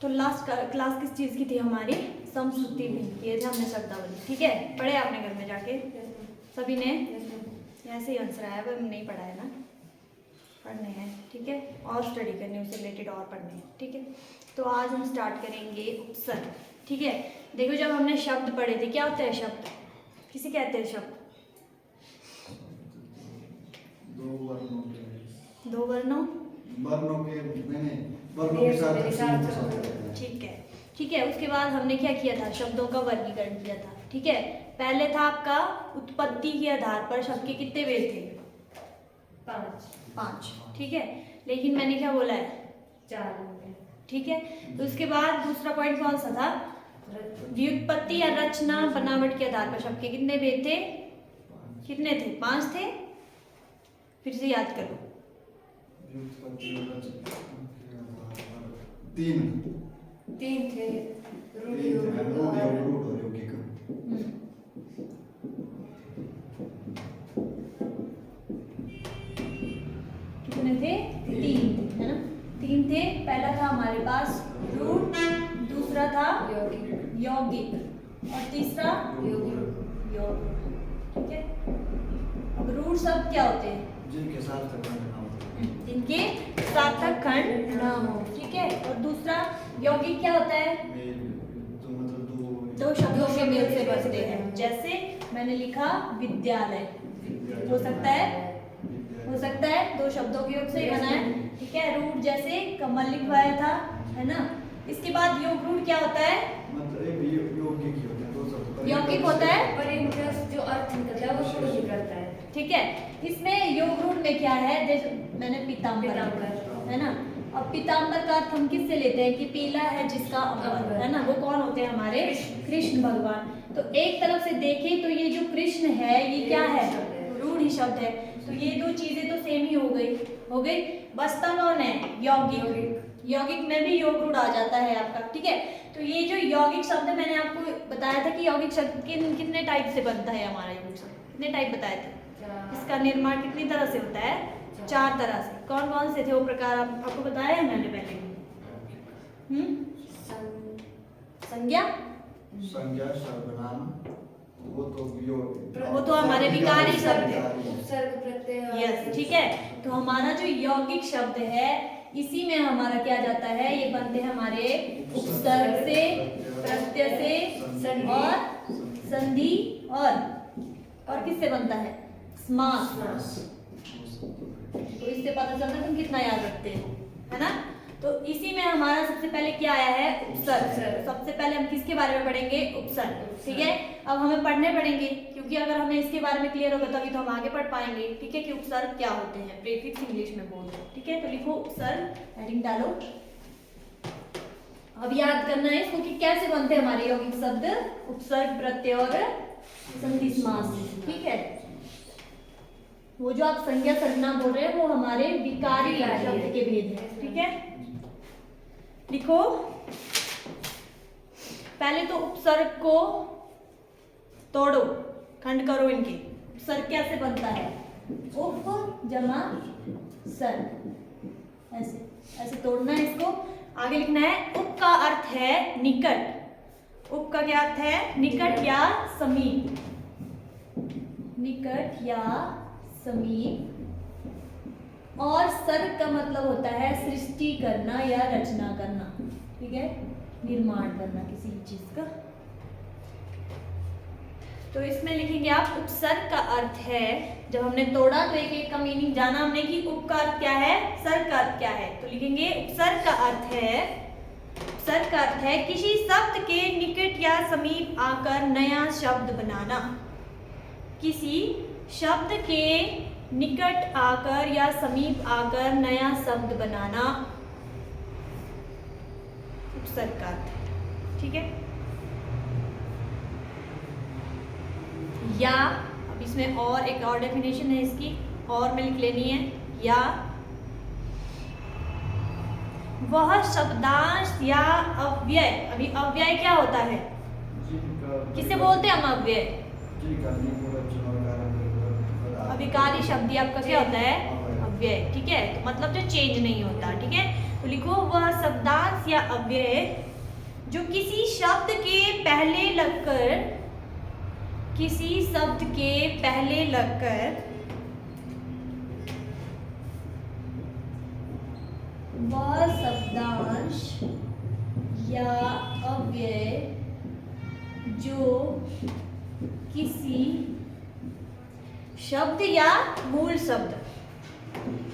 तो last class किस चीज़ की थी हमारी? समश्रुति भिन्न किए थे हमने शब्दावली। ठीक है, पढ़े आपने घर में जाके सभी ने? ऐसे ही आंसर आया, वो नहीं पढ़ा है ना, पढ़ने हैं। ठीक है, और स्टडी करनी, उससे रिलेटेड और पढ़ने हैं। ठीक है, तो आज हम स्टार्ट करेंगे उपसर्ग। ठीक है, देखो जब हमने शब्द पढ़े थे, क्या होता है शब्द? किसे कहते हैं शब्द? दो वर्णों के साथ। ठीक है, उसके बाद हमने क्या किया था? शब्दों का वर्गीकरण किया था। ठीक है, पहले था आपका उत्पत्ति के आधार पर शब्द के कितने वेद थे? 5। ठीक है, लेकिन मैंने क्या बोला है? 4। ठीक है, तो उसके बाद दूसरा पॉइंट कौन सा था? व्युत्पत्ति या रचना बनावट के आधार पर शब्द के कितने वेद थे? कितने थे? 5 थे। फिर से याद करो। 3 थे। कितने थे? 3 थे, है ना? 3 थे। पहला था हमारे पास रूट, दूसरा था यौगिक और तीसरा योग। ठीक है, अब रूट शब्द क्या होते हैं? जिनके सार्थक खंड ना हो। ठीक है, और दूसरा यौगिक क्या होता है? दो शब्दों के मेल से बनते हैं। जैसे मैंने लिखा विद्यालय, हो सकता है 2 शब्दों के योग से ही बना है। ठीक है, रूट जैसे कमल लिखवाया था, है ना? इसके बाद योग रूट क्या होता है? यौगिक होता है, पर इनका जो अर्थ निकलता है वो शुरू करता है। ठीक है, इसमें योग रूट में क्या है? जैसे मैंने पीताम्बर, है ना? अब पीताम्बर का अर्थ हम किससे लेते हैं कि पीला है जिसका अंबर, है ना? वो कौन होते हैं हमारे? कृष्ण भगवान। तो एक तरफ से देखें तो ये जो कृष्ण है ये क्या है? रूढ़ ही शब्द है। तो ये 2 चीजें तो सेम ही हो गई। बचता कौन है? यौगिक में भी योग रूढ़ आ जाता है आपका। ठीक है, तो ये जो यौगिक शब्द मैंने आपको बताया था कि यौगिक शब्द कितने टाइप से बनता है हमारा यौगिक शब्द? कितने टाइप बताए थे? इसका निर्माण कितनी तरह से होता है? 4 तरह से। कौन कौन से थे वो प्रकार आपको बताया है मैंने पहले? संज्ञा, सर्वनाम, वो तो हमारे विकारी शब्द है। उपसर्ग, प्रत्यय। यस, ठीक है, तो हमारा जो यौगिक शब्द है इसी में हमारा क्या जाता है? ये बनते हैं हमारे उपसर्ग से, प्रत्यय से और संधि और किससे बनता है? समास। तो इससे पता चलता है तुम कितना याद रखते हो, है ना? तो इसी में हमारा सबसे पहले क्या आया है? उपसर्ग। सबसे पहले हम किसके बारे में पढ़ेंगे? उपसर्ग। ठीक है, अब हमें पढ़ने पड़ेंगे क्योंकि अगर हमें इसके बारे में क्लियर होगा तभी तो हम आगे पढ़ पाएंगे। ठीक है, कि उपसर्ग क्या होते हैं, प्रीफिक्स इंग्लिश में बोलते हैं। ठीक है, तो लिखो उपसर्ग, हेडिंग डालो। अब याद करना है इसको कि कैसे बनते हैं हमारे यौगिक शब्द? उपसर्ग, प्रत्यय और संधि समास। ठीक है, वो जो आप संज्ञा सर्वनाम बोल रहे हैं वो हमारे विकारी शब्द के भेद हैं। ठीक है, लिखो पहले तो उपसर्ग को तोड़ो, खंड करो इनके। उपसर्ग कैसे बनता है? उप जमा सर्ग, ऐसे तोड़ना है इसको। आगे लिखना है उप का अर्थ है निकट। उप का क्या अर्थ है? निकट या समीप। निकट या समीप। और सर्ग का मतलब होता है सृष्टि करना या रचना करना। ठीक है, निर्माण करना किसी चीज का। तो इसमें लिखेंगे आप उपसर्ग का अर्थ है, जब हमने तोड़ा तो एक एक का मीनिंग जाना हमने कि उप का अर्थ क्या है, सर्ग का अर्थ क्या है। तो लिखेंगे उपसर्ग का अर्थ है किसी शब्द के निकट या समीप आकर नया शब्द बनाना। किसी शब्द के निकट आकर या समीप आकर नया शब्द बनाना उपसर्ग का अर्थ है। ठीक है, या अब इसमें और एक और डेफिनेशन है इसकी, और में लिख लेनी है। या वह शब्दांश या अव्यय। अभी अव्यय क्या होता है? किसे बोलते हैं हम अव्यय? अविकारी शब्द आपका क्या होता है? अव्यय, ठीक है, तो मतलब जो चेंज नहीं होता, ठीक है। तो लिखो वह शब्दांश या अव्यय जो किसी शब्द के पहले लगकर वह शब्दांश या अव्यय जो किसी शब्द या मूल शब्द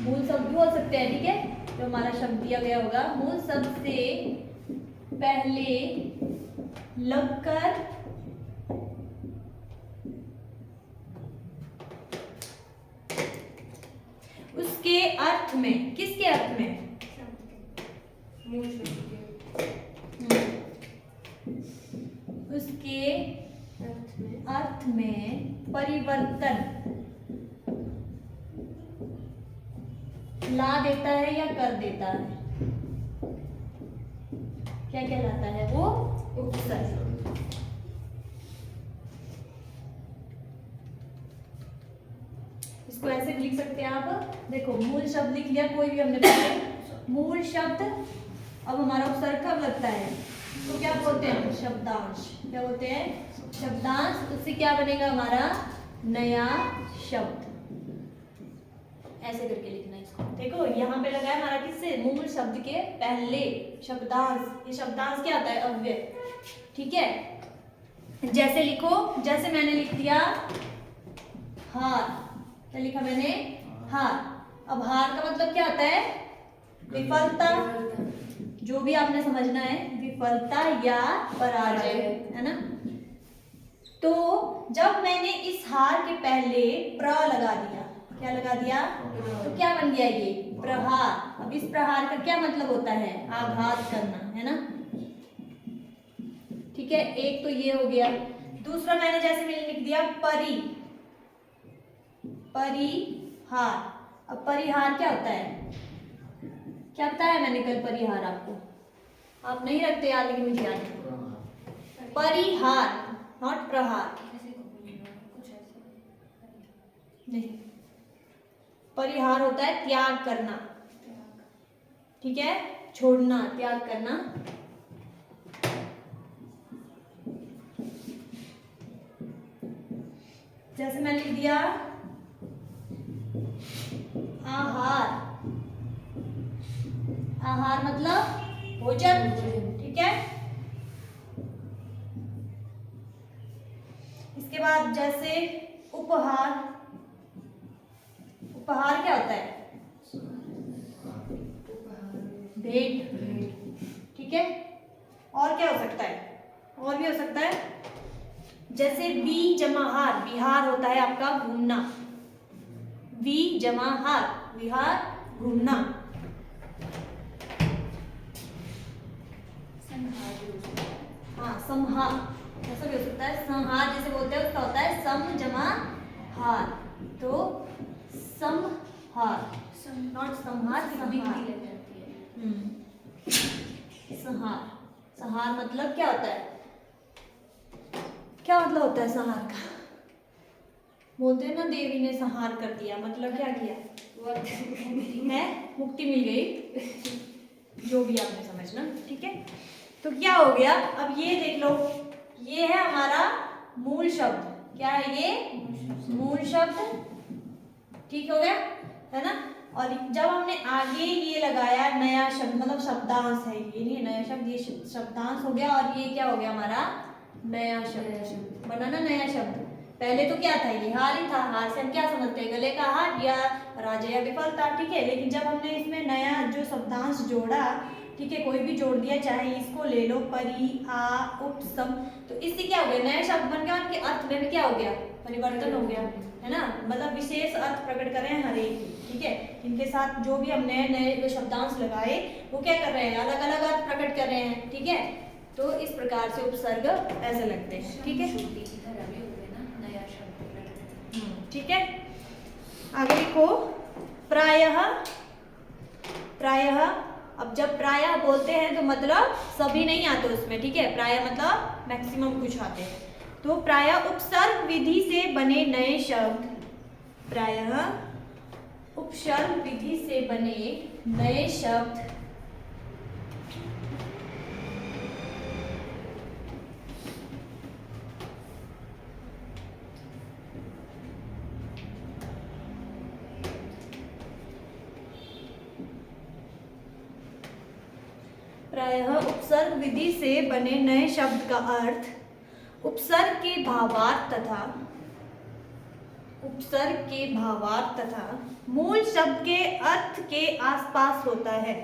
भी हो सकते हैं, ठीक है, जो हमारा शब्द दिया गया होगा मूल शब्द से पहले लगकर उसके अर्थ में, किसके अर्थ में, मूल शब्द के उसके अर्थ में परिवर्तन ला देता है या कर देता है, क्या कहलाता है वो, उपसर्ग। इसको ऐसे भी लिख सकते हैं आप, देखो मूल शब्द लिख लिया कोई भी हमने पहले, मूल शब्द, अब हमारा उपसर्ग कब लगता है, तो क्या बोलते हैं शब्दांश, क्या बोलते हैं शब्दांश, उससे क्या बनेगा हमारा नया शब्द। ऐसे करके लिखना इसको, देखो यहाँ पे लगा है हमारा किससे, मूल शब्द के पहले शब्दांश, ये शब्दांश क्या आता है, अव्यय, ठीक है। जैसे लिखो, जैसे मैंने लिख दिया हार, क्या लिखा मैंने, हार। अब हार का मतलब क्या आता है, विफलता, जो भी आपने समझना है, विफलता या पराजय, है ना। तो जब मैंने इस हार के पहले प्र लगा दिया, क्या लगा दिया, तो क्या बन गया ये प्रहार। अब इस प्रहार का क्या मतलब होता है, आघात करना, है ना, ठीक है। एक तो ये हो गया, दूसरा मैंने लिख दिया परिहार। अब परिहार क्या होता है, क्या बताया मैंने कल परिहार आपको, आप नहीं रखते याद, लेकिन मुझे याद है, परिहार नॉट प्रहार, नहीं, परिहार होता है त्याग करना, ठीक है, छोड़ना, त्याग करना। जैसे मैंने लिख दिया आहार, आहार मतलब भोजन, ठीक है। इसके बाद जैसे उपहार, उपहार क्या होता है, भेंट, ठीक है। और क्या हो सकता है, और भी हो सकता है, जैसे वी जमा हार, विहार होता है आपका घूमना, वी जमा हार, विहार घूमना। हाँ संहार, ऐसा भी हो सकता है, संहार जैसे बोलते हैं उसका होता है सम जमा हार, तो संहार, नॉट संहार, संहार, संहार। संहार मतलब क्या होता है, क्या मतलब होता है संहार का, बोलते हैं ना देवी ने संहार कर दिया, मतलब क्या किया है, मुक्ति मिल गई, जो भी आपने समझना, ठीक है। तो क्या हो गया, अब ये देख लो, ये है हमारा मूल शब्द, क्या है ये मूल शब्द, ठीक हो गया, है ना। और जब हमने आगे ये लगाया नया शब्द, मतलब शब्दांश है, ये नहीं नया शब्द, ये शब्दांश हो गया, और ये क्या हो गया हमारा नया शब्द, बना ना नया शब्द। पहले तो क्या था, ये हार ही था, हार से हम क्या समझते हैं, गले का हार या पराजय या विफलता, ठीक है। लेकिन जब हमने इसमें नया जो शब्दांश जोड़ा, ठीक है, कोई भी जोड़ दिया, चाहे इसको ले लो, परि आ उप सम, तो इससे क्या हो गया, नया शब्द बन गया, उनके अर्थ में भी क्या हो गया, परिवर्तन हो गया, है ना, मतलब विशेष अर्थ प्रकट कर रहे हैं हर एक, ठीक है। इनके साथ जो भी हम नए नए शब्दांश लगाए, वो क्या कर रहे हैं, अलग अलग अर्थ प्रकट कर रहे हैं, ठीक है। तो इस प्रकार से उपसर्ग ऐसे लगते हैं, ठीक है, ठीक है। आगे लिखो प्रायः, प्रायः। अब जब प्रायः बोलते हैं तो मतलब सभी नहीं आते उसमें, ठीक है, प्रायः मतलब मैक्सिमम कुछ आते हैं। तो प्रायः उपसर्ग विधि से बने नए शब्द, प्रायः उपसर्ग विधि से बने नए शब्द प्रायः उपसर्ग विधि से बने नए शब्द का अर्थ उपसर्ग के भावार्थ तथा मूल शब्द के अर्थ के आसपास होता है।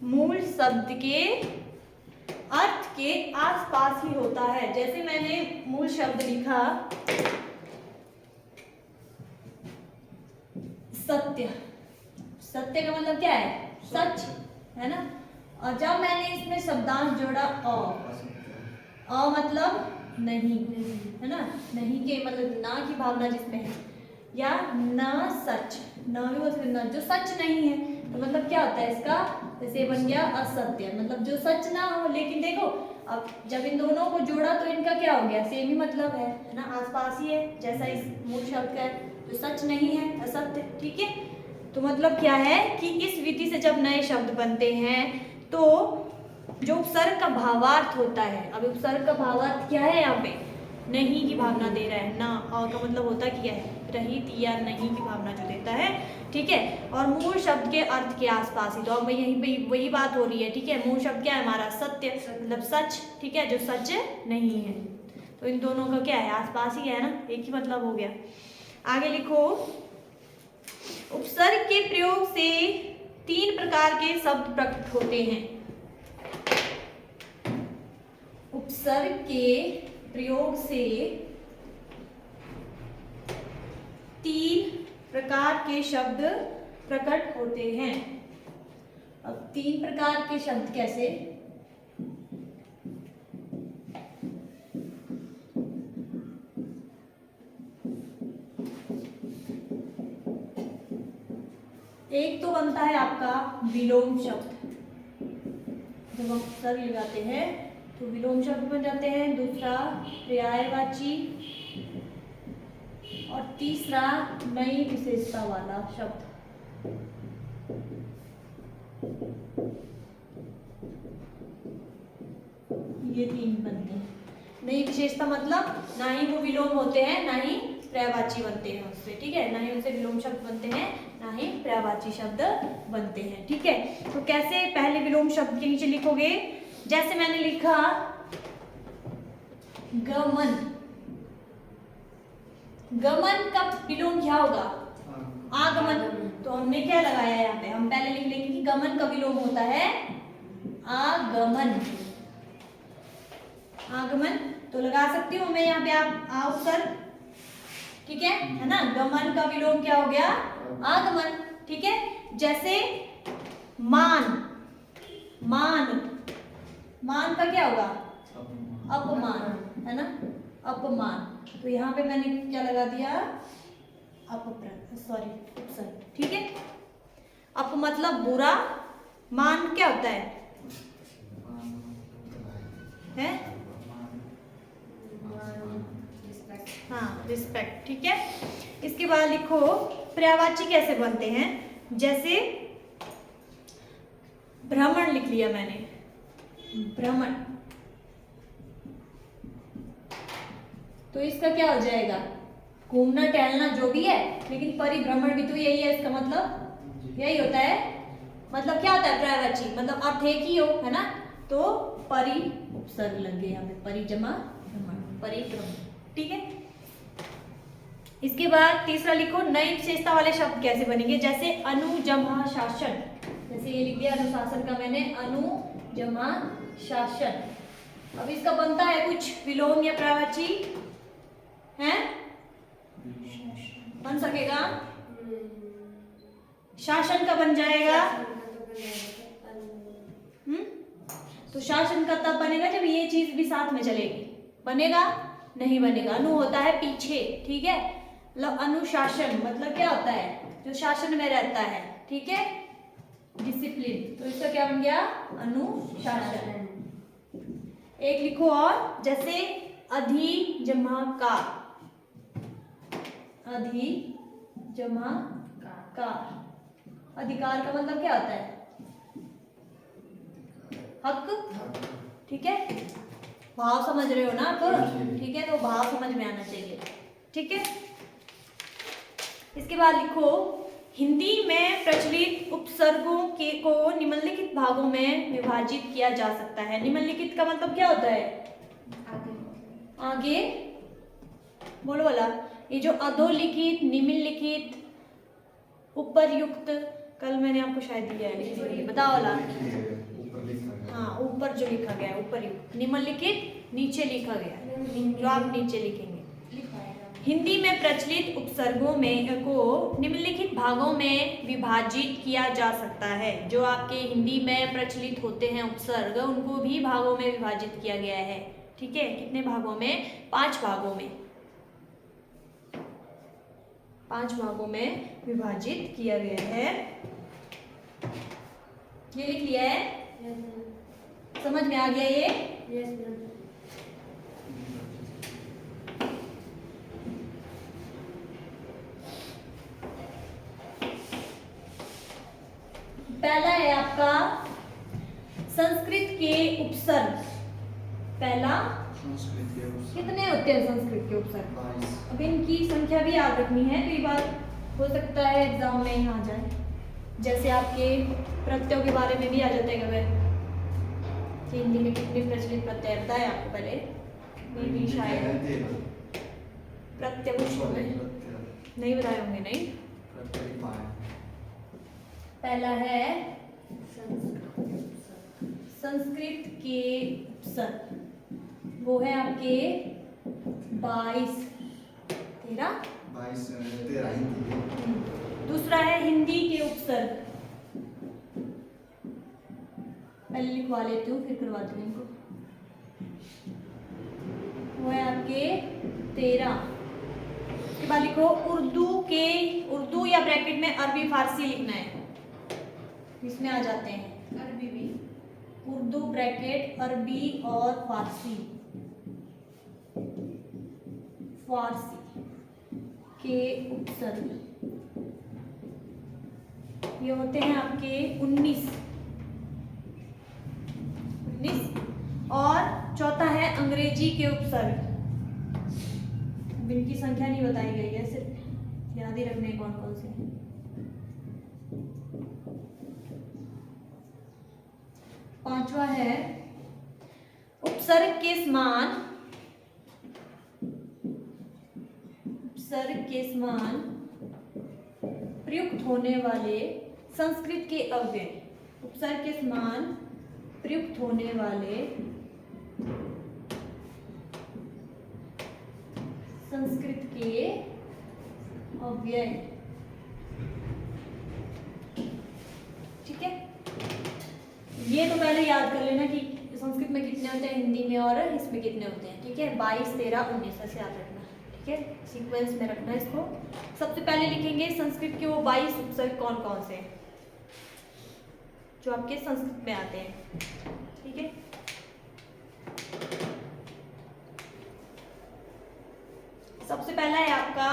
मूल शब्द के अर्थ के आसपास ही होता है। जैसे मैंने मूल शब्द लिखा सत्य। सत्य का मतलब क्या है? सच, है ना। और जब मैंने इसमें शब्दांश जोड़ा अ मतलब नहीं, है ना। नहीं के मतलब ना की भावना जिसमें है, या न सच, न भी हो सकता है, जो सच नहीं है, तो मतलब क्या होता है इसका? जैसे बन गया असत्य, मतलब जो सच ना हो। लेकिन देखो अब जब इन दोनों को जोड़ा तो इनका क्या हो गया? सेम ही मतलब है ना, आसपास ही है, जैसा इस मूल शब्द का है। जो सच नहीं है असत्य, ठीक है। तो मतलब क्या है कि इस विधि से जब नए शब्द बनते हैं तो जो उपसर्ग का भावार्थ होता है, अब उपसर्ग का भावार्थ क्या है? यहाँ पे नहीं की भावना दे रहा है। ना का मतलब होता क्या है? रहित या नहीं की भावना जो देता है, ठीक है। और मूल शब्द के अर्थ के आसपास ही, तो अब यहीं पे वही बात हो रही है, ठीक है। मूल शब्द क्या है हमारा? सत्य, मतलब सच, ठीक है, जो सच नहीं है। तो इन दोनों का क्या है? आसपास ही है ना, एक ही मतलब हो गया। आगे लिखो, उपसर्ग के प्रयोग से 3 प्रकार के शब्द प्रकट होते हैं। उपसर्ग के प्रयोग से 3 प्रकार के शब्द प्रकट होते हैं। अब 3 प्रकार के शब्द कैसे? एक तो बनता है आपका विलोम शब्द। जब हम उपसर्ग लगाते हैं तो विलोम शब्द बन जाते हैं। दूसरा पर्यायवाची, और तीसरा नई विशेषता वाला शब्द। ये 3 बनते हैं। नई विशेषता मतलब ना ही वो विलोम होते हैं, ना ही पर्यायवाची बनते हैं उससे, ठीक है। ना ही उनसे विलोम शब्द बनते हैं, ना ही पर्यायवाची शब्द बनते हैं, ठीक है। तो कैसे? पहले विलोम शब्द के नीचे लिखोगे, जैसे मैंने लिखा गमन। गमन का विलोम क्या होगा? आगमन। तो हमने क्या लगाया यहाँ पे? हम पहले लिख लेंगे कि गमन का विलोम होता है आगमन। आगमन तो लगा सकती हूँ मैं यहाँ पे आप उपसर्ग, ठीक है ना। गमन का विलोम क्या हो गया? आगमन, ठीक है। जैसे मान, मान, मान का क्या होगा? अपमान, है ना, अपमान। तो यहाँ पे मैंने क्या लगा दिया? उपसर्ग, ठीक है। अप मतलब बुरा, मान क्या होता है? है? हाँ, रिस्पेक्ट, ठीक है। इसके बाद लिखो पर्यायवाची कैसे बनते हैं। जैसे भ्रमण लिख लिया मैंने, भ्रमण, तो इसका क्या हो जाएगा? घूमना टहलना जो भी है, लेकिन परिभ्रमण भी तो यही है, इसका मतलब यही होता है। मतलब क्या होता है पर्यायवाची? मतलब अर्थ एक ही हो, है ना। तो परि उपसर्ग लग गया यहाँ पे, परिजमा भ्रमण, परिभ्रमण, ठीक है। इसके बाद तीसरा लिखो नई विशेषता वाले शब्द कैसे बनेंगे। जैसे अनुजमा शासन, जैसे ये लिख दिया अनुशासन का मैंने, अनुजमा शासन। अब इसका बनता है कुछ विलोम या पर्यायवाची है? बन सकेगा? शासन का बन जाएगा। तो शासन का तब बनेगा जब ये चीज भी साथ में चलेगी। बनेगा? नहीं बनेगा। अनु होता है पीछे, ठीक है। मतलब अनुशासन मतलब क्या होता है? जो शासन में रहता है, ठीक है, डिसिप्लिन। तो इसका क्या बन गया? अनुशासन। एक लिखो और, जैसे अधिजमा का, अधिजमा कार। अधिकार का मतलब क्या होता है? हक। ठीक है, भाव समझ रहे हो ना आप? ठीक है, तो भाव समझ में आना चाहिए। ठीक है, इसके बाद लिखो, हिंदी में प्रचलित उपसर्गों के को निम्नलिखित भागों में विभाजित किया जा सकता है। निम्नलिखित का मतलब क्या होता है? आगे बोलो वाला। ये जो अधोलिखित, निम्नलिखित, उपर्युक्त, कल मैंने आपको शायद दिया है, बताओ वाला। हाँ, ऊपर जो लिखा गया है उपर्युक्त, निम्नलिखित नीचे लिखा गया है, जो आप नीचे लिखेंगे। हिंदी में प्रचलित उपसर्गों में को निम्नलिखित भागों में विभाजित किया जा सकता है। जो आपके हिंदी में प्रचलित होते हैं उपसर्ग, उनको भी भागों में विभाजित किया गया है। ठीक है, कितने भागों में? 5 भागों में, 5 भागों में विभाजित किया गया है। ये लिख लिया है? समझ में आ गया ये? पहला है आपका संस्कृत के उपसर्ग। पहला, कितने होते हैं संस्कृत के उपसर्ग? अब इनकी संख्या भी याद रखनी है, कई बार हो सकता है एग्जाम में यहाँ जाए। जैसे आपके प्रत्ययों के बारे में भी आ जाता है कि हिंदी में कितने प्रचलित प्रत्यय बताए आपको पहले भी शायद प्रत्यय नहीं बताए होंगे। नहीं, पहला है संस्कृत के उपसर्ग, वो है आपके 22, 13 हिंदी। दूसरा है हिंदी के उपसर्ग, पहले लिखवा लेती हूँ फिर करवाती हूँ इनको। वो है आपके 13। उसके बाद लिखो उर्दू या ब्रैकेट में अरबी फारसी लिखना है, इसमें आ जाते हैं अरबी भी, उर्दू ब्रैकेट अरबी और फारसी के उपसर्ग ये होते हैं आपके 19। और चौथा है अंग्रेजी के उपसर्ग, इनकी संख्या नहीं बताई गई है, सिर्फ याद ही रखने कौन कौन से हैं। पांचवा है उपसर्ग के समान प्रयुक्त होने वाले संस्कृत के अव्यय। उपसर्ग के समान प्रयुक्त होने वाले संस्कृत के अव्यय। ठीक है, ये तो पहले याद कर लेना कि संस्कृत में कितने होते हैं, हिंदी में और इसमें कितने होते हैं। ठीक है, 22, 13, 19 ऐसे याद रखना। ठीक है, सीक्वेंस में रखना इसको। सबसे पहले लिखेंगे संस्कृत के वो 22 उपसर्ग कौन कौन से जो आपके संस्कृत में आते हैं। ठीक है, सबसे पहला है आपका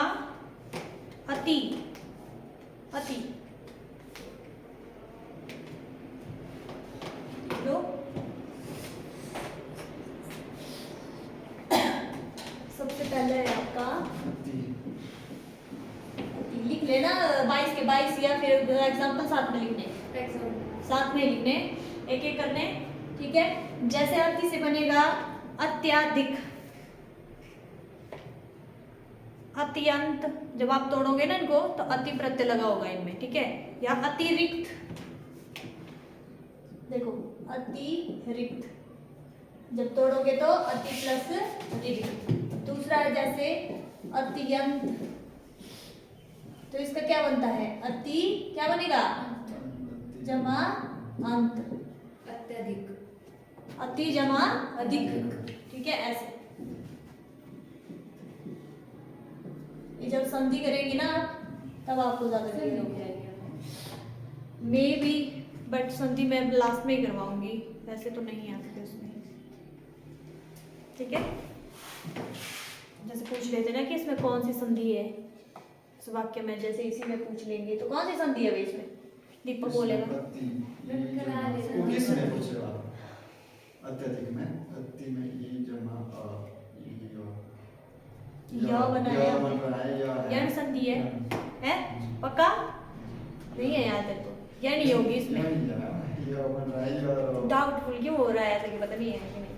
अति। दो, सबसे पहला है आपका लिख लेना 22 के 22 या फिर एग्जाम्पल साथ में लिखने, एक एक करने। ठीक है, जैसे अति से बनेगा अत्याधिक, अत्यंत, जब आप तोड़ोगे ना इनको तो अति प्रत्यय लगा होगा इनमें। ठीक है, या अतिरिक्त, देखो अतिरिक्त, जब तोड़ोगे तो अति प्लस रिक्त। दूसरा है जैसे अत्यंत, तो इसका क्या बनता है? अति क्या बनेगा? जमा अंत, अत्यधिक, अति जमा अधिक। ठीक है, ऐसे ये जब संधि करेंगे ना तब आपको ज्यादा क्लियर हो जाएगा। मे भी, बट संधि मैं लास्ट में ही करवाऊंगी, वैसे तो नहीं आती उसमें। ठीक है, जैसे पूछ लेते ना कि इसमें कौन सी संधि है, इस वाक्य में, जैसे इसी में पूछ लेंगे तो कौन सी संधि है बीच में? दीपक बोलेगा। वो किसमें पूछेगा? अत्यधिक में, अति में ई जमा अ ई य बनाया, य बन रहा है, य है। यण संधि है पक्का? नहीं है याद तेरे को? यण ही होगी इसमें। य बन रहा है, य डाउटफुल क्यों हो रहा है ऐसा, कि पता नहीं है कि नहीं।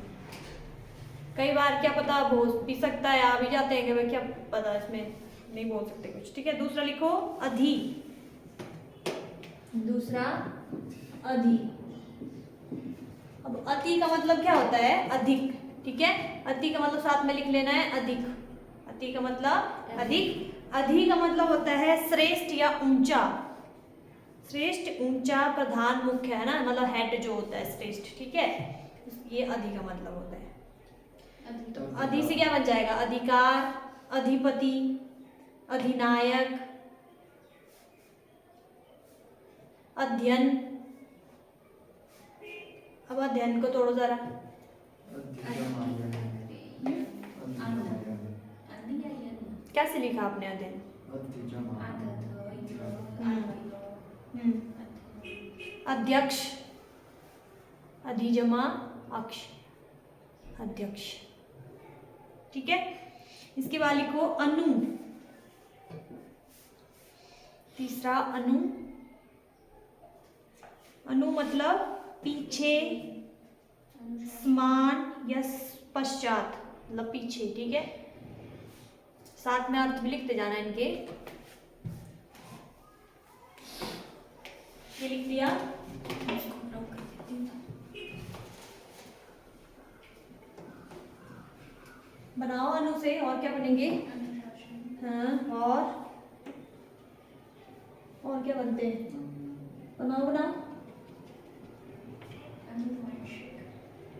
कई बार क्या पता हो भी सकता है, आ भी जाते हैं कि भाई क्या पता, इसमें नहीं बोल सकते कुछ। ठीक है, दूसरा लिखो अधि। दूसरा अधि। अब अति का मतलब क्या होता है? अधिक। ठीक है, अति का मतलब साथ में लिख लेना है, अधिक। अति का मतलब अधिक। अधि का मतलब होता है श्रेष्ठ या ऊंचा। श्रेष्ठ, ऊंचा, प्रधान, मुख्य, है ना, मतलब हेड जो होता है श्रेष्ठ। ठीक है, ये अधि का मतलब होता है। तो अधि से क्या बन जाएगा? अधिकार, अधिपति, अधिनायक, अध्ययन। अब अध्ययन को तोड़ो जरा। कैसे लिखा आपने अध्ययन? अध्यक्ष, अधिजमा अक्ष, अध्यक्ष। ठीक है, इसके बाद लिखो अनु। तीसरा अनु। अनु मतलब पीछे, समान या पश्चात, मतलब पीछे। ठीक है, साथ में अर्थ भी लिखते जाना इनके। ये लिख दिया। बनाओ अनु से, और क्या बनेंगे? हाँ, और क्या बनते हैं? बनाओ बनाओ।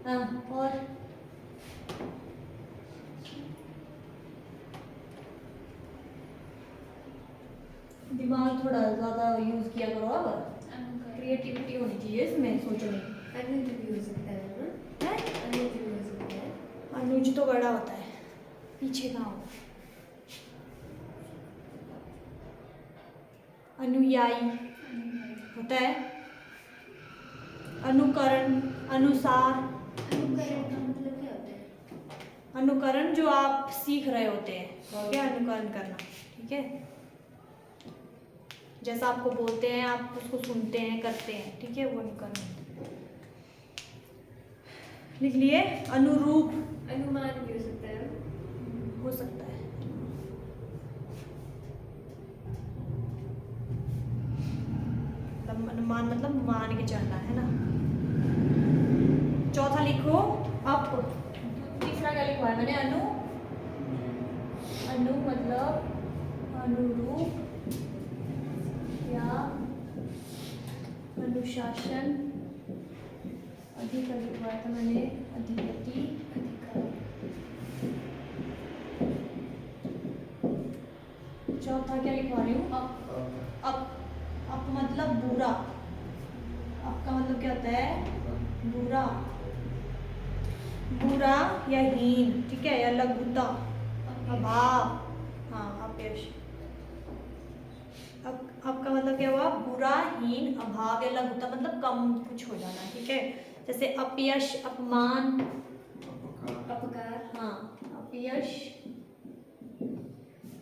हाँ, और दिमाग थोड़ा ज्यादा यूज किया करो। अब क्रिएटिविटी होनी चाहिए इसमें, सोचने। अनुज भी हो सकता है ना? अनुज भी हो सकता है। अनुज तो बड़ा होता है, पीछे कहाँ होता है? अनुयायी होता है। अनुकरण, अनुसार। अनुकरण का मतलब क्या होता है? अनुकरण जो आप सीख रहे होते हैं, क्या अनुकरण करना। ठीक है, जैसा आपको बोलते हैं आप उसको सुनते हैं, करते हैं। ठीक है, वो अनुकरण। लिख लिए। अनुरूप, अनुमान भी हो सकता है। हो सकता है। अनुमान मतलब मान के चलना, है ना। चौथा लिखो अप। तीसरा क्या लिखवा है मैंने? अनु। अनु मतलब अनुरूप या अनुशासन। अधिक लिखवाया था मैंने, अधिपति, अधिकार। चौथा क्या लिखवा रही हूँ? अप। अप मतलब बुरा। अप का मतलब क्या होता है? बुरा, बुरा या हीन। ठीक है, या लघुता, अभाव। हाँ, अपयश। अब का मतलब क्या हुआ? बुरा, हीन, अभाव या लघुता, मतलब कम कुछ हो जाना। ठीक है, जैसे अपयश, अपमान, अपकार। हाँ, अपयश,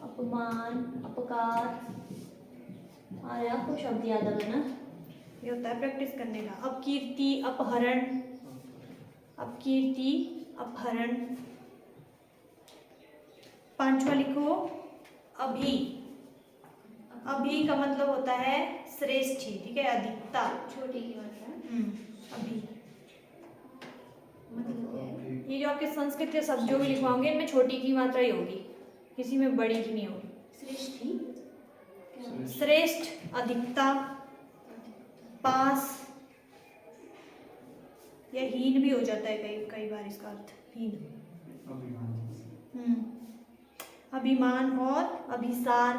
अपमान, अपकार। अरे आपको शब्द याद है ना, ये होता है प्रैक्टिस करने का। अपकीर्ति, अपहरण, अपकीर्ति, अपहरण। पांचवा लिखो अभी। अभी का मतलब होता है श्रेष्ठ ही। ठीक है, अधिकता। छोटी की मात्रा। अभी मतलब क्या है? ये जो आपके संस्कृत के शब्द जो भी लिखवाओगे इनमें छोटी की मात्रा ही होगी, किसी में बड़ी की नहीं होगी। सृष्टि। श्रेष्ठ, अधिकता, पास या हीन भी हो जाता है कई कई बार इसका अर्थ हीन। अभिमान और अभिसार।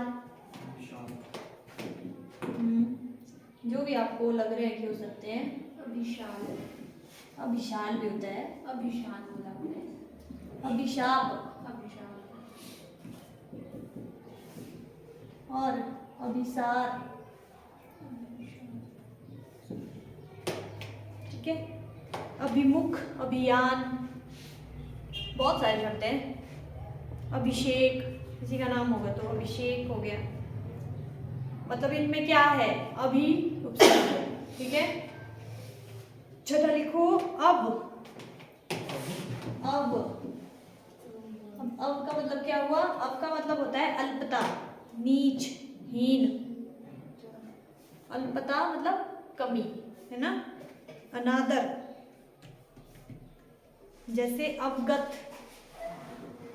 जो भी आपको लग रहे हैं कि हो सकते हैं। अभिशाल। अभिशाल भी होता है। अभिशान बोला आपने। अभिशाप। अभिशाल। और अभिसार, ठीक है। अभिमुख, अभियान, बहुत सारे शब्द हैं। अभिषेक, किसी का नाम होगा तो अभिषेक हो गया। मतलब इनमें क्या है, अभी उपसर्ग है, ठीक है। छठा लिखो अब। अब का मतलब क्या हुआ, अब का मतलब होता है अल्पता, नीच, हीन। अल्पता मतलब कमी, है ना, अनादर। जैसे अवगत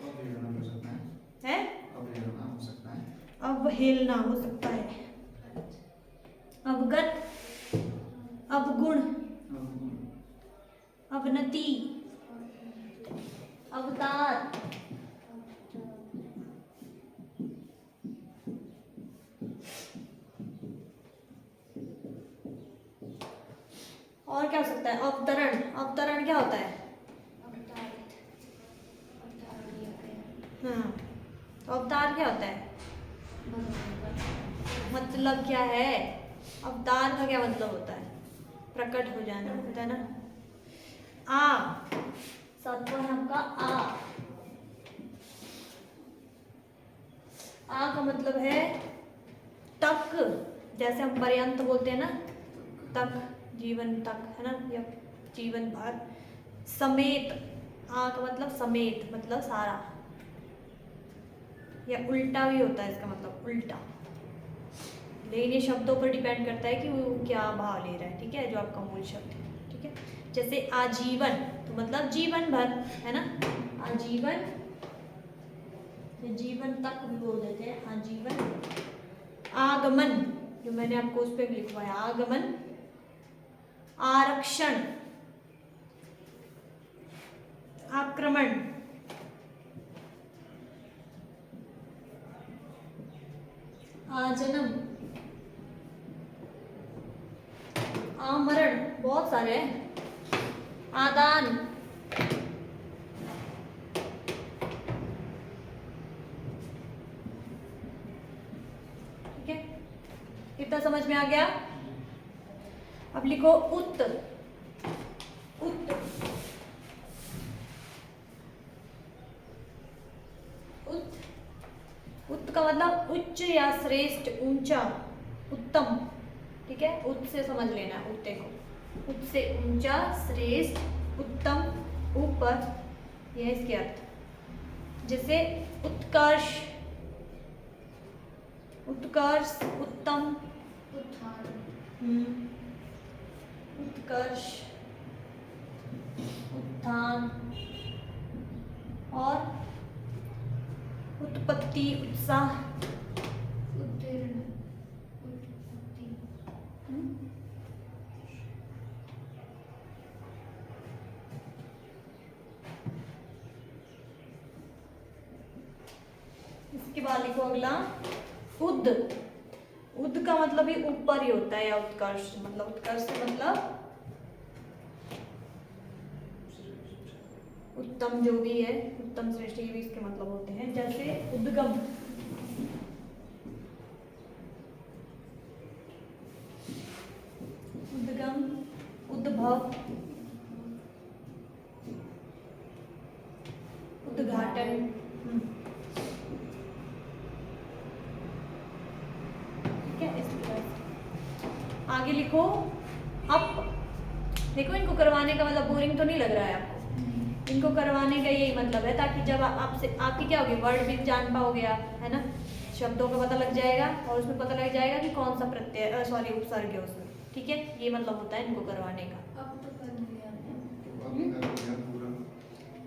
अवहेलना हो सकता है, अवहेलना हो सकता है, अवहेलना हो सकता है। अवगत, अवगुण, अवनति, अवतार, और क्या हो सकता है, अवतरण। अवतरण क्या होता है, हाँ, तो अवतार क्या होता है, मतलब क्या है, अवतार का क्या मतलब होता है, प्रकट हो जाना होता है ना। आ, सातवां है आपका आ का मतलब है तक। जैसे हम पर्यंत बोलते हैं ना, तक, जीवन तक, है ना, या जीवन भर। समेत, आ का मतलब समेत, मतलब सारा, या उल्टा भी होता है इसका मतलब, उल्टा। लेकिन ये शब्दों पर डिपेंड करता है कि वो क्या भाव ले रहा है, ठीक है, जो आपका मूल शब्द है, ठीक है। जैसे आजीवन, तो मतलब जीवन भर, है ना, आजीवन, जीवन तक भी बोल देते हैं, आजीवन। आगमन, जो मैंने आपको उस पर लिखवाया, आगमन। आरक्षण, आक्रमण, आजन्म, आमरण, बहुत सारे हैं। आदान, ठीक है, कितना समझ में आ गया। अब लिखो उत। उत, उत, उत का मतलब उच्च या श्रेष्ठ, ऊंचा, उत्तम, ठीक है। उत से समझ लेना उत्ते को, उत से ऊंचा, श्रेष्ठ, उत्तम, ऊपर, यह इसके अर्थ। जैसे उत्कर्ष, उत्कर्ष, उत्तम, उत्कर्ष, उत्थान, और उत्पत्ति, उत्साह, उत्तीर्ण, उत्पत्ति, इसके बाद लिखो अगला उद। उद का मतलब भी ऊपर ही होता है, या उत्कर्ष, मतलब उत्कर्ष से मतलब उत्तम, जो भी है, उत्तम श्रेष्ठ, ये भी इसके मतलब होते हैं। जैसे उद्गम, उद्गम, उद्भव, उद्घाटन, ठीक है। इसके बाद आगे लिखो अप। देखो, इनको करवाने का मतलब बोरिंग तो नहीं लग रहा है आपको, इनको करवाने का यही मतलब है, ताकि जब आपसे आपकी क्या होगी, वर्ड भी जान पाओगे आप, है ना, शब्दों का पता लग जाएगा, और उसमें पता लग जाएगा कि कौन सा प्रत्यय, सॉरी, उपसर्ग है उसमें, ठीक है। ये मतलब होता है इनको करवाने का। अब तो कर लिया आपने। अब कर दिया पूरा।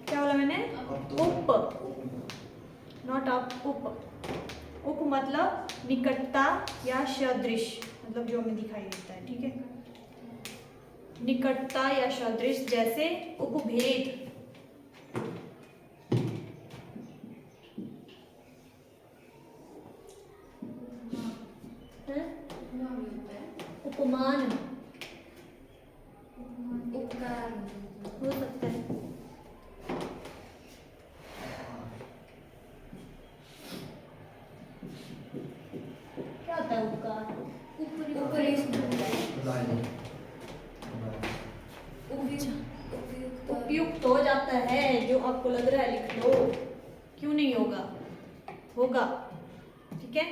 क्या बोला मैंने, अब तो उप, नॉट अप, उप। उप मतलब निकटता या सदृश, मतलब जो हमें दिखाई देता है, ठीक है, निकटता या सदृश। जैसे उपभेद, उपमान, उपकार हो सकता है। उपयुक्त हो जाता है, जो आपको लग रहा है लिख लो, क्यों नहीं होगा, होगा, ठीक है।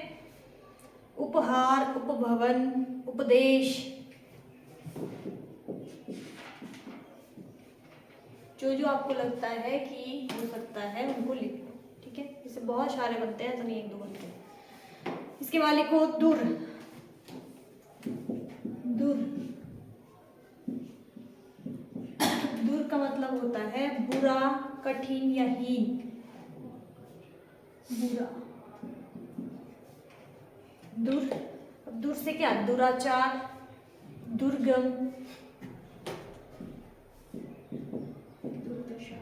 उपहार, उपभवन, उपदेश, जो जो आपको लगता है कि हो सकता है उनको लिख लो, ठीक है। इससे बहुत सारे बनते हैं, ऐसा नहीं एक दो बनते हैं। इसके बाद लिखो दूर, दूर, दूर का मतलब होता है बुरा, कठिन या हीन, बुरा, दूर। अब दूर से क्या, दुराचार, दुर्गम, दुर्दशा,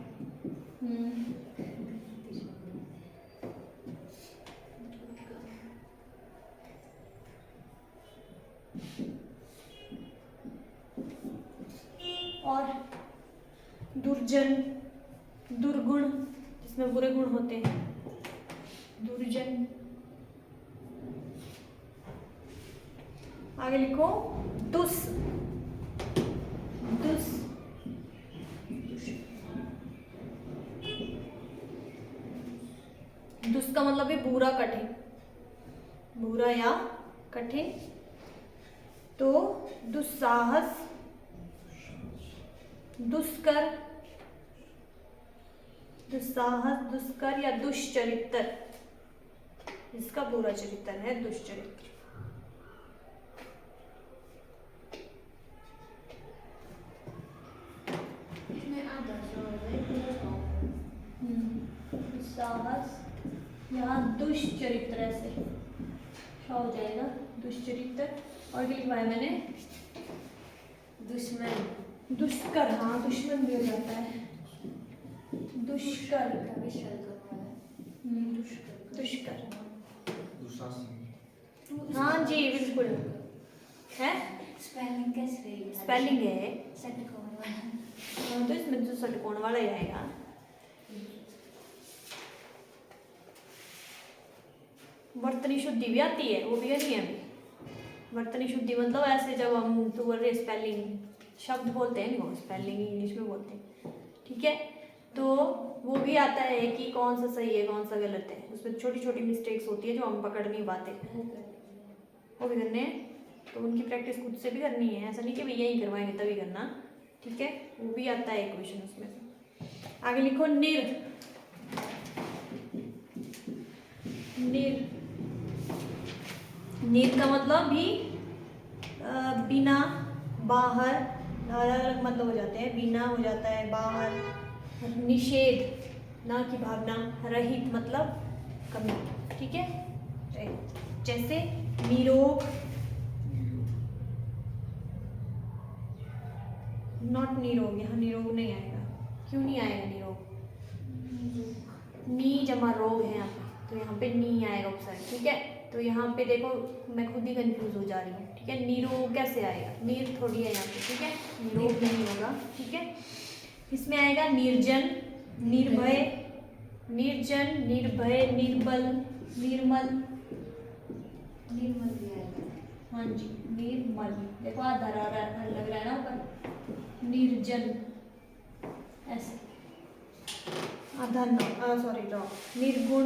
और दुर्जन, दुर्गुण, जिसमें बुरे गुण होते हैं, दुर्जन। आगे लिखो दुस, दुस, दुस का मतलब है बुरा, कठिन, बुरा या कठिन। तो दुस्साहस, दुष्कर, दुस्साहस, दुष्कर या दुष्चरित्र, जिसका बुरा चरित्र है, दुष्चरित्र। इसमें आदर्श और दुस्साहस, यहाँ दुष्चरित्र, ऐसे हो जाएगा दुष्चरित्र। और क्या लिखवाया मैंने, दुश्मन, दुष्कर, हाँ दुश्मन भी हो जाता है, दुष्कर, का विशाल करवाया, दुष्कर, दुशासन, हाँ जी बिल्कुल है, स्पेलिंग कैसे रहेगी? स्पेलिंग है, षटकोण वाला। हाँ, तो इसमें जो षटकोण वाला ही आएगा। वर्तनी शुद्धि भी आती है, वो भी नहीं है अभी। वर्तनी शुद्धि मतलब ऐसे जब हम तुम्हारे स्पेलिंग शब्द बोलते हैं, नहीं स्पेलिंग इंग्लिश में बोलते हैं, ठीक है। तो वो भी आता है कि कौन सा सही है कौन सा गलत है, उसमें छोटी छोटी मिस्टेक्स होती है जो हम पकड़ नहीं पाते, वो भी करने हैं। तो उनकी प्रैक्टिस खुद से भी करनी है, ऐसा नहीं कि भैया ही करवाएंगे तभी करना, ठीक है। वो भी आता है क्वेश्चन उसमें से। आगे लिखो निर, निर, निर का मतलब भी बिना, बाहर, अलग अलग मतलब हो जाते हैं, बिना हो जाता है, बाहर। निषेध, ना की भावना, रहित मतलब कमी, ठीक है। जैसे निरोग, नॉट निरोग, यहाँ निरोग नहीं आएगा, क्यों नहीं आएगा निरोग, नी जमा रोग है यहाँ पे, तो यहाँ पे नी आएगा उपसर्ग, ठीक है। तो यहाँ पे देखो मैं खुद ही कंफ्यूज हो जा रही हूँ, ठीक है। निरोग कैसे आएगा, नीर थोड़ी है यहाँ पे, ठीक है, निरोग नहीं होगा, ठीक है। इसमें आएगा निर्जन, निर्भय, निर्जन, निर्भय, निर्बल, निर्मल, निर्मल भी आएगा। हाँ जी निर्मल, देखो आधार आ रहा है, लग रहा है ना ऊपर, निर्जन ऐसे, आधार ना, सॉरी रॉ, निर्गुण,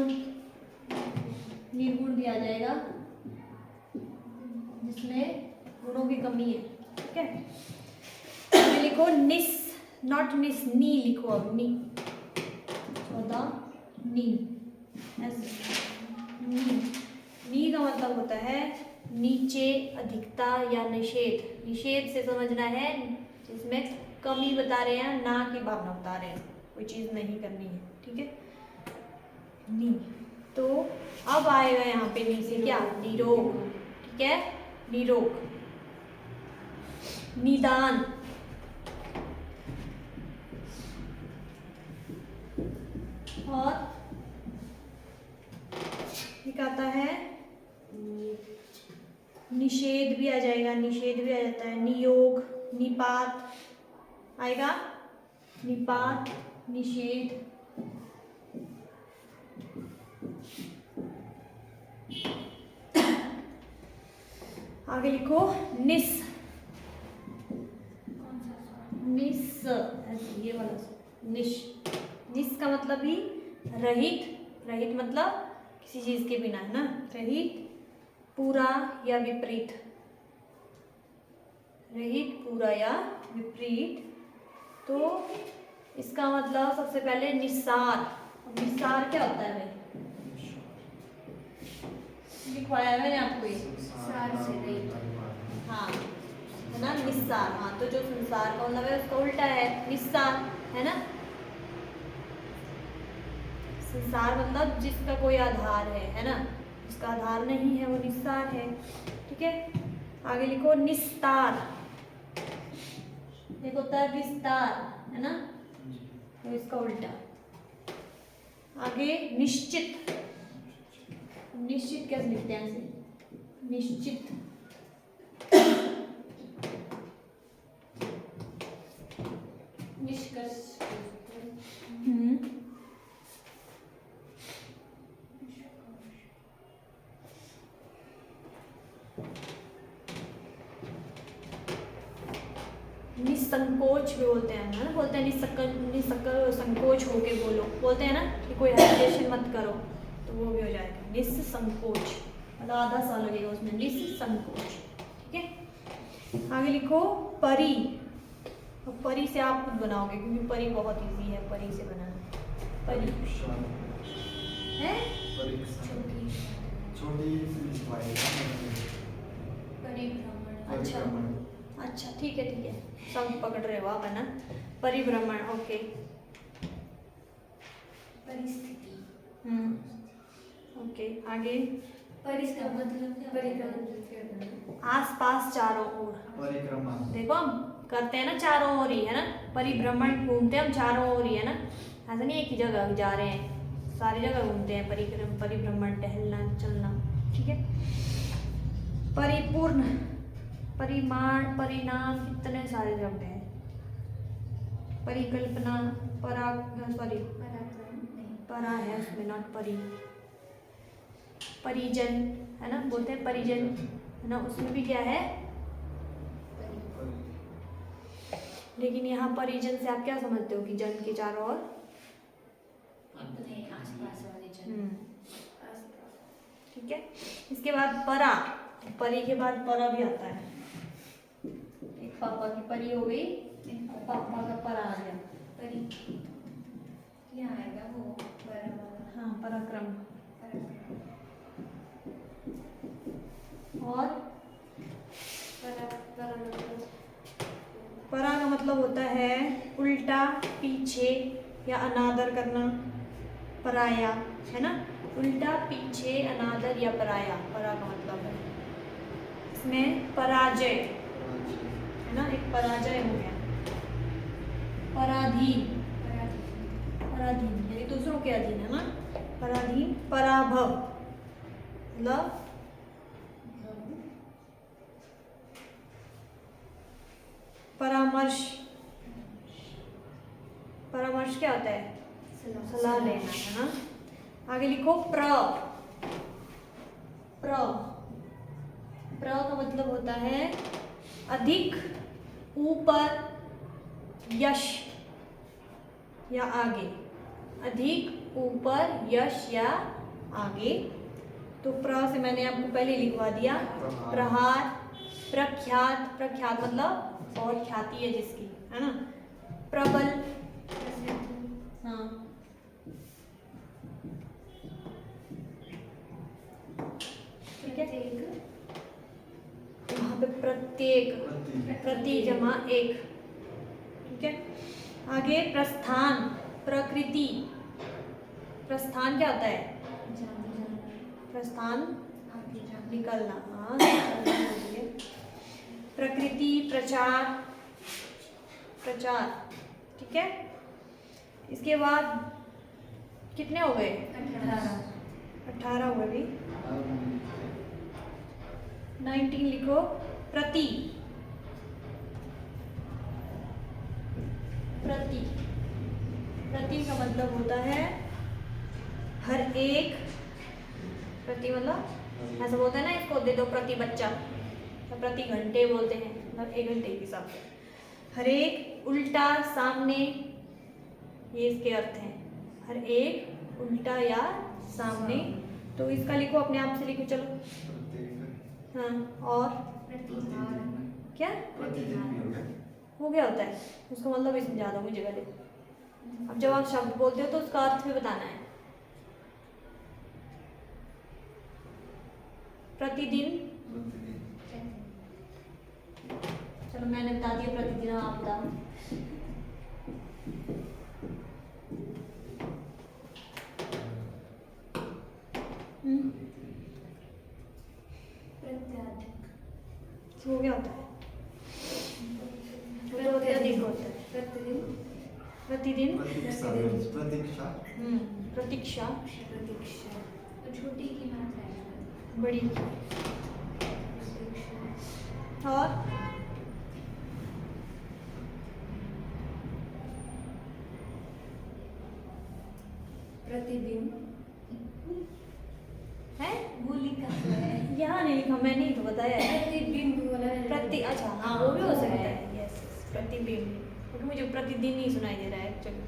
निर्गुण भी आ जाएगा जिसमें गुणों की कमी है, ठीक है। तो लिखो निस, नॉट निस, नी लिखो, अब नी, 14 नी, ऐसे नी, नी का मतलब होता है नीचे, अधिकता या निषेध। निषेध से समझना है जिसमें कमी बता रहे हैं, ना की भावना बता रहे हैं, कोई चीज़ नहीं करनी है, ठीक है। नी, तो अब आएगा यहाँ पे नी से क्या, निरोग, ठीक है, निरोग। निदान, और एक आता है निषेध भी आ जाएगा, निषेध भी आ जाता है, नियोग, निपात आएगा, निपात, निषेध, आगे लिखो निस, निस, ऐसे ये वाला निश। निश का मतलब भी रहित, रहित मतलब किसी चीज के बिना, है ना, रहित, पूरा या विपरीत, रहित, पूरा या विपरीत। तो इसका मतलब सबसे पहले निस्सार। निस्सार क्या होता है भाई? लिखवाया है मैंने आपको ये। सार से रहित। हाँ, है ना, निस्सार। हाँ, तो जो संसार का मतलब है उसका उल्टा है निस्सार, है ना। संसार मतलब जिसका कोई आधार है ना, जिसका आधार नहीं है वो निस्सार है। ठीक है, आगे लिखो निस्तार। एक होता है विस्तार, है ना, तो इसका उल्टा। आगे निश्चित। निश्चित कैसे लिखते हैं ऐसे? निश्चित। निष्कर्ष। निसंकोच भी बोलते हैं ना, बोलते हैं संकोच होके बोलो, बोलते हैं ना कि कोई हेजिटेशन मत करो, तो वो भी हो जाएगा निसंकोच, मतलब आधा सा लगेगा उसमें, निसंकोच। ठीक है, आगे लिखो परी। अब परी से आप खुद बनाओगे क्योंकि परी बहुत इजी है परी से बनाना। परी है छोटी परिभ्रमण। अच्छा अच्छा, ठीक है ठीक है, सब पकड़ रहे हो आप, है ना। परिभ्रमण, ओके। परिस्थिति। ओके, आगे परिस का मतलब क्या? परिभ्रमण। आसपास चारों ओर। परिक्रमा। देखो हम करते हैं ना चारों ओर ही, है ना, परिभ्रमण घूमते हैं हम चारों ओर ही, है ना, ऐसा नहीं एक ही जगह जा रहे हैं, सारी जगह घूमते हैं। परिभ्रमण, टहलना, चलना। ठीक है, परिपूर्ण, परिमाण, परिणाम, कितने सारे शब्द हैं। परिकल्पना, सॉरी परा है उसमें, नॉट परी। परिजन, है ना, बोलते हैं परिजन, है ना, उसमें भी क्या है, लेकिन यहाँ परिजन से आप क्या समझते हो कि जन के चारों ओर, अपने आसपास वाले जन। ठीक है। इसके बाद परा, परी के बाद परा भी आता है। एक पापा की परी हो गई, एक पापा का परा आ गया, परी। यहाँ आएगा वो पराक्रम। हाँ, पराक्रम। और परा का मतलब होता है उल्टा, पीछे या अनादर करना, पराया, है ना, उल्टा, पीछे, अनादर या पराया, परा का मतलब है। इसमें पराजय, है ना, एक पराजय हो गया। पराधीन, पराधीन यानी दूसरों के अधीन, है ना, पराधीन। पराभव मतलब परामर्श। परामर्श क्या होता है? सलाह लेना, है ना। आगे लिखो प्र। प्र, प्र का मतलब होता है अधिक, ऊपर, यश या आगे। अधिक, ऊपर, यश या आगे। तो प्र से मैंने आपको पहले लिखवा दिया। प्रहार, प्रख्यात, प्रख्यात मतलब बहुत ख्याति है जिसकी, है ना। प्रबल, हाँ, ठीक है। वहाँ पे प्रत्येक, प्रति जमा एक, ठीक है। आगे प्रस्थान, प्रकृति। प्रस्थान क्या होता है? प्रस्थान निकलना, हाँ, प्रकृति, प्रचार, प्रचार, ठीक है। इसके बाद कितने हो गए? 18 हो गए भी। 19 लिखो। प्रति, प्रति, प्रति का मतलब होता है हर एक। प्रति मतलब ऐसा बोलते हैं ना, इसको दे दो प्रति बच्चा, तो प्रति घंटे बोलते हैं, मतलब 1 घंटे के हिसाब से। हर एक, उल्टा, सामने, ये इसके अर्थ हैं, हर एक उल्टा या सामने। तो इसका लिखो, अपने आप से लिखो, चलो। प्रत्येक हाँ, और प्रतिहार क्या प्रतिदिन भी हो गया। वो क्या होता है, उसका मतलब भी समझा दो मुझे पहले। अब जब आप शब्द बोलते हो तो उसका अर्थ भी बताना है। प्रतिदिन, प्रतिदिन चलो मैंने बता दिया प्रतिदिन, आप बताओ। प्रत्याधिक वो क्या होता है, वो तो अत्यधिक होता है। प्रतिदिन प्रतिदिन, प्रतीक्षा प्रतीक्षा प्रतीक्षा, प्रतीक्षा तो छोटी की मात्रा है बड़ी, प्रतीक्षा और प्रतिदिन है, वो लिखा हुआ है यहाँ नहीं लिखा, मैंने ही तो बताया है। प्रतिबिंब बोला है प्रति, अच्छा हाँ वो भी हो सकता है, यस, प्रतिबिंब, क्योंकि मुझे प्रतिदिन ही सुनाई दे रहा है एक्चुअली।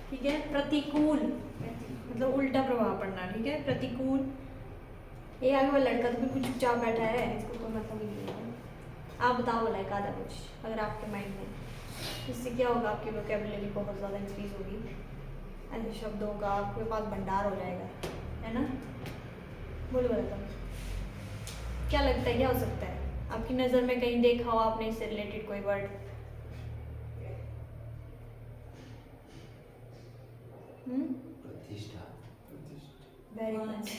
ठीक है, प्रतिकूल मतलब उल्टा प्रभाव पड़ना, ठीक है, प्रतिकूल। ये आगे वाला लड़का तो बिल्कुल चुपचाप बैठा है, इसको कोई मतलब ही नहीं है। आप बताओ वाला एक आधा कुछ अगर आपके माइंड में, इससे क्या होगा, आपकी वोकेबुलरी बहुत ज़्यादा इंक्रीज होगी, ऐसे शब्दों का आपके पास भंडार हो जाएगा, है ना। बोलो बताओ, क्या लगता है क्या हो सकता है, आपकी नज़र में कहीं देखा हो आपने इससे रिलेटेड कोई वर्ड? प्रतिष्ठा वेरी मच।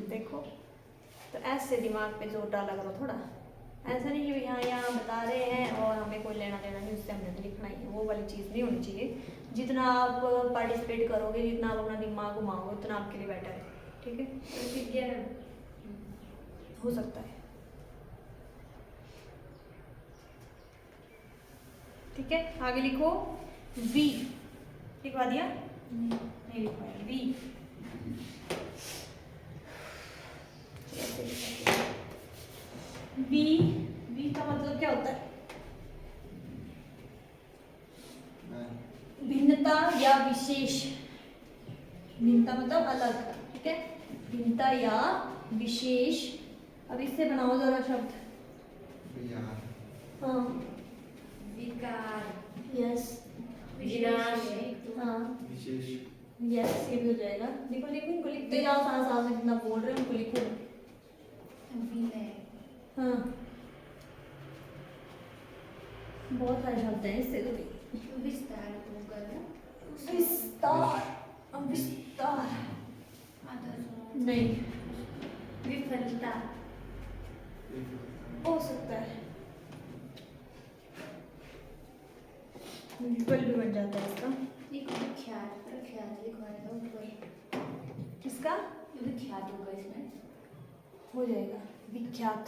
देखो, तो ऐसे दिमाग पे जोर डाला करो थोड़ा, ऐसा नहीं कि यहाँ यहाँ बता रहे हैं और हमें कोई लेना देना नहीं, उससे हमने तो लिखना ही है, वो वाली चीज़ नहीं होनी चाहिए। जितना आप पार्टिसिपेट करोगे, जितना आप अपना दिमाग घुमाओगे, उतना आपके लिए बेटर है, ठीक है। प्रतिज्ञा हो सकता है, ठीक है। आगे लिखो, वी लिखवा दिया, नहीं लिखवाया, वी वी, वी का मतलब क्या होता है, भिन्नता या विशेष, भिन्नता मतलब अलग, ठीक है, भिन्नता या विशेष। अब इससे बनाओ जरा शब्द, विचार हाँ, विकार यस, विनाश हाँ, विशेष यस, ये भी हो जाएगा। लिखो लिखो, इनको लिखते जाओ, साथ साथ में जितना बोल रहे हो उनको लिखो। विलय हाँ, बहुत सारे शब्द हैं इससे तो। विस्तार होगा ना विस्तार, विस्तार नहीं, विफलता हो सकता है, विफल भी बन जाता है इसका। एक विख्यात प्रख्यात लिखवाएगा ऊपर, किसका विख्यात होगा इसमें, हो जाएगा, विख्यात।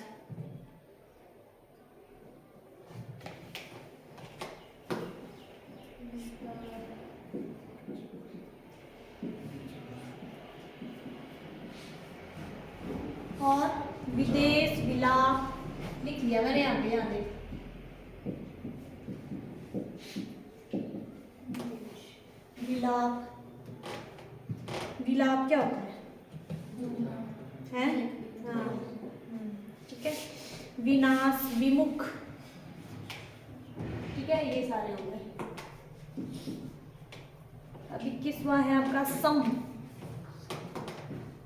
और विदेश, विलाप लिख लिया मैंने यहाँ पे, यहाँ देख, विलाप, विलाप क्या होता है, हाँ, ठीक है, विनाश, विमुख, ठीक है, ये सारे हो गए। अभी 21वां है आपका सम,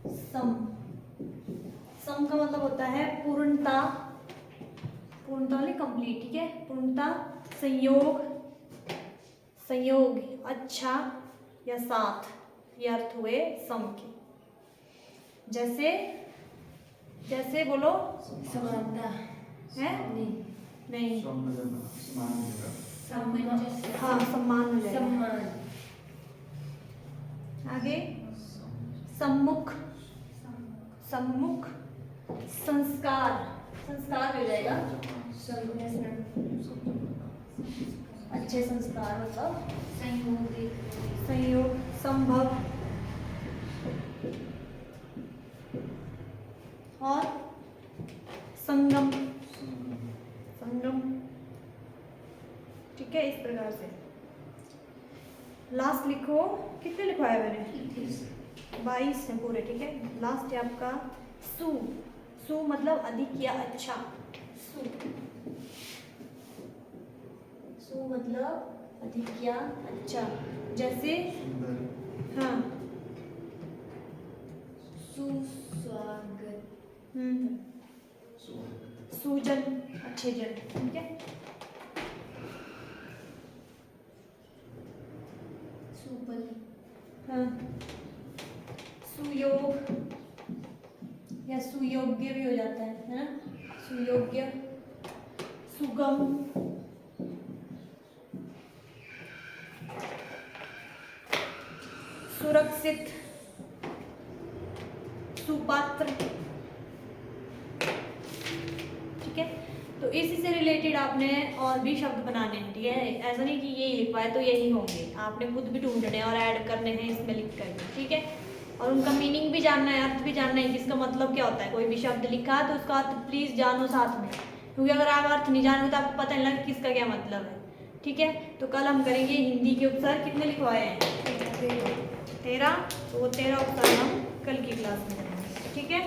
सम, सम का मतलब होता है पूर्णता, पूर्णता नहीं, कंप्लीट, ठीक है, पूर्णता, संयोग, संयोग, अच्छा या साथ, ये अर्थ हुए सम के। जैसे, जैसे बोलो, समानता है नहीं, समान होगा सामंजस्य, हाँ, सम्मान हो जाएगा। सम्मान, आगे सम्मुख, सम्मुख, संस्कार, संस्कार हो जाएगा, अच्छे संस्कार मतलब संयोगिक, संयोग, संभव, और संगम, संगम, ठीक है, इस प्रकार से। लास्ट लिखो, कितने लिखवाए मैंने? 22 है पूरे, ठीक है। लास्ट है आपका सु। सु मतलब अधिक या अच्छा। सु, सु मतलब अधिक या अच्छा। जैसे सुंदर, हाँ, सुस्वागत, स्वागत, सुजन, अच्छे जन, ठीक है। सुबल, हाँ, सुयोग या सुयोग्य भी हो जाता है ना? सुयोग्य, सुगम, सुरक्षित, सुपात्र, ठीक है। तो इसी से रिलेटेड आपने और भी शब्द बनाने हैं, ठीक है। ऐसा नहीं कि यही लिखवाए तो यही होंगे, आपने खुद भी ढूंढने हैं और ऐड करने हैं इसमें लिख करके, ठीक है। और उनका मीनिंग भी जानना है, अर्थ भी जानना है कि इसका मतलब क्या होता है। कोई भी शब्द लिखा है तो उसका अर्थ प्लीज जानो साथ में, क्योंकि अगर आप अर्थ नहीं जानोगे तो आपको पता नहीं लगेगा किसका क्या मतलब है, ठीक है। तो कल हम करेंगे हिंदी के उपसर्ग, कितने लिखवाए हैं? 13। तो वो 13 उपसर्ग हम कल की क्लास में करेंगे, ठीक है।